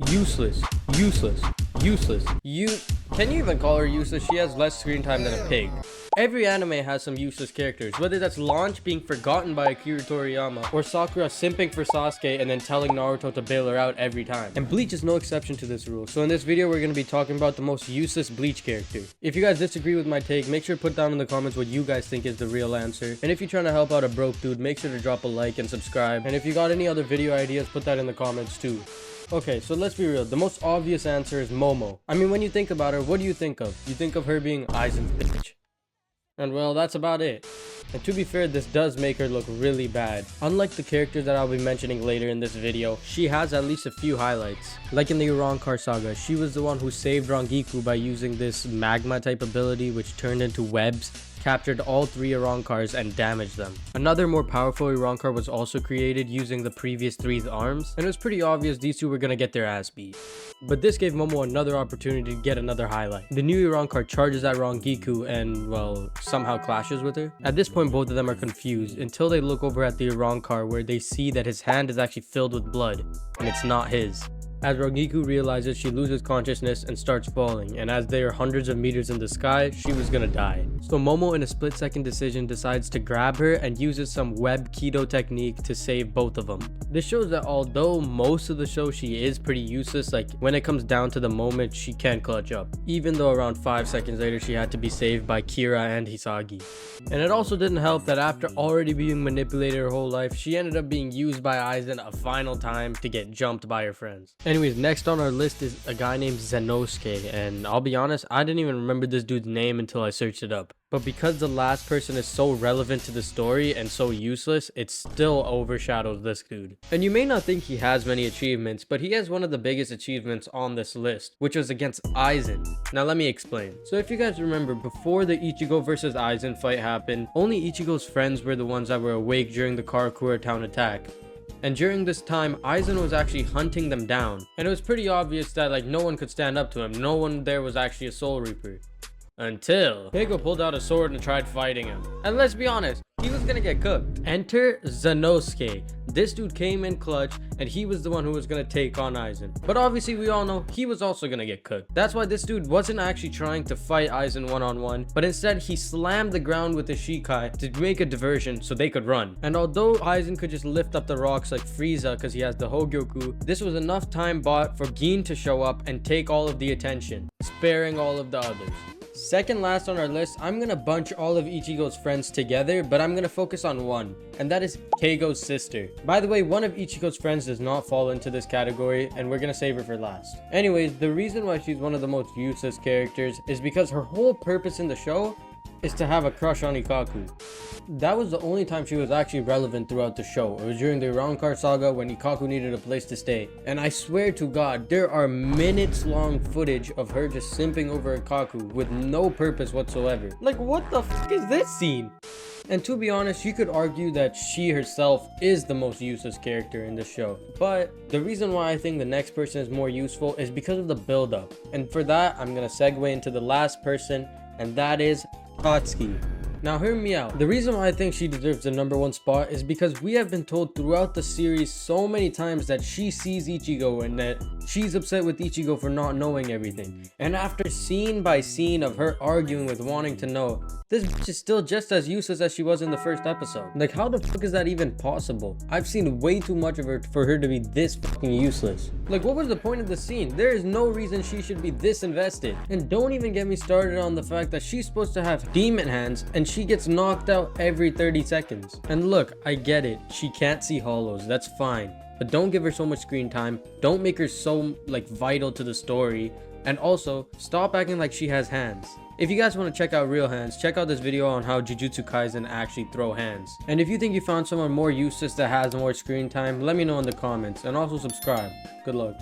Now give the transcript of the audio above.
Useless. Useless. Useless. Can you even call her useless? She has less screen time than a pig. Every anime has some useless characters, whether that's Launch being forgotten by Akira Toriyama, or Sakura simping for Sasuke and then telling Naruto to bail her out every time. And Bleach is no exception to this rule, so in this video we're going to be talking about the most useless Bleach character. If you guys disagree with my take, make sure to put down in the comments what you guys think is the real answer. And if you're trying to help out a broke dude, make sure to drop a like and subscribe. And if you got any other video ideas, put that in the comments too. Okay, so let's be real. The most obvious answer is Momo. I mean, when you think about her, what do you think of? You think of her being Aizen's bitch. And well, that's about it. And to be fair, this does make her look really bad. Unlike the characters that I'll be mentioning later in this video, she has at least a few highlights. Like in the Urankar saga, she was the one who saved Rangiku by using this magma type ability which turned into webs, captured all 3 Urankars and damaged them. Another more powerful Urankar was also created using the previous 3's arms, and it was pretty obvious these two were gonna get their ass beat. But this gave Momo another opportunity to get another highlight. The new Urankar charges at Rangiku and, well, somehow clashes with her. At this point, both of them are confused until they look over at the Urankar where they see that his hand is actually filled with blood, and it's not his. As Rangiku realizes, she loses consciousness and starts falling, and as they are hundreds of meters in the sky, she was gonna die. So Momo, in a split-second decision, decides to grab her and uses some web keto technique to save both of them. This shows that although most of the show she is pretty useless, like when it comes down to the moment, she can clutch up. Even though around 5 seconds later, she had to be saved by Kira and Hisagi. And it also didn't help that after already being manipulated her whole life, she ended up being used by Aizen a final time to get jumped by her friends. Anyways, next on our list is a guy named Zenosuke, and I'll be honest, I didn't even remember this dude's name until I searched it up. But because the last person is so relevant to the story and so useless, it still overshadows this dude. And you may not think he has many achievements, but he has one of the biggest achievements on this list, which was against Aizen. Now let me explain. So if you guys remember, before the Ichigo versus Aizen fight happened, only Ichigo's friends were the ones that were awake during the Karakura town attack. And during this time, Aizen was actually hunting them down. And it was pretty obvious that like no one could stand up to him. No one there was actually a Soul Reaper. Until Heigo pulled out a sword and tried fighting him. And let's be honest, he was gonna get cooked. Enter Zenosuke. This dude came in clutch and he was the one who was gonna take on Aizen. But obviously we all know he was also gonna get cooked. That's why this dude wasn't actually trying to fight Aizen one-on-one, but instead he slammed the ground with his Shikai to make a diversion so they could run. And although Aizen could just lift up the rocks like Frieza because he has the Hogyoku, this was enough time bought for Gin to show up and take all of the attention, sparing all of the others. Second last on our list, I'm gonna bunch all of Ichigo's friends together, but I'm gonna focus on one, and that is Keigo's sister. By the way, one of Ichigo's friends does not fall into this category, and we're gonna save her for last. Anyways, the reason why she's one of the most useless characters is because her whole purpose in the show is to have a crush on Ikaku. That was the only time she was actually relevant throughout the show. It was during the Urankar saga when Ikaku needed a place to stay. And I swear to God, there are minutes long footage of her just simping over Ikaku with no purpose whatsoever. Like, what the f is this scene? And to be honest, you could argue that she herself is the most useless character in the show. But the reason why I think the next person is more useful is because of the build-up. And for that, I'm gonna segue into the last person, and that is Katsuki. Now hear me out. The reason why I think she deserves the #1 spot is because we have been told throughout the series so many times that she sees Ichigo and that she's upset with Ichigo for not knowing everything. And after scene by scene of her arguing with wanting to know, this bitch is still just as useless as she was in the first episode. Like, how the fuck is that even possible? I've seen way too much of her for her to be this fucking useless. Like, what was the point of the scene? There is no reason she should be this invested. And don't even get me started on the fact that she's supposed to have demon hands and she gets knocked out every 30 seconds. And look, I get it. She can't see hollows. That's fine. But don't give her so much screen time. Don't make her so, like, vital to the story. And also, stop acting like she has hands. If you guys want to check out real hands, check out this video on how Jujutsu Kaisen actually throw hands. And if you think you found someone more useless that has more screen time, let me know in the comments. And also subscribe. Good luck.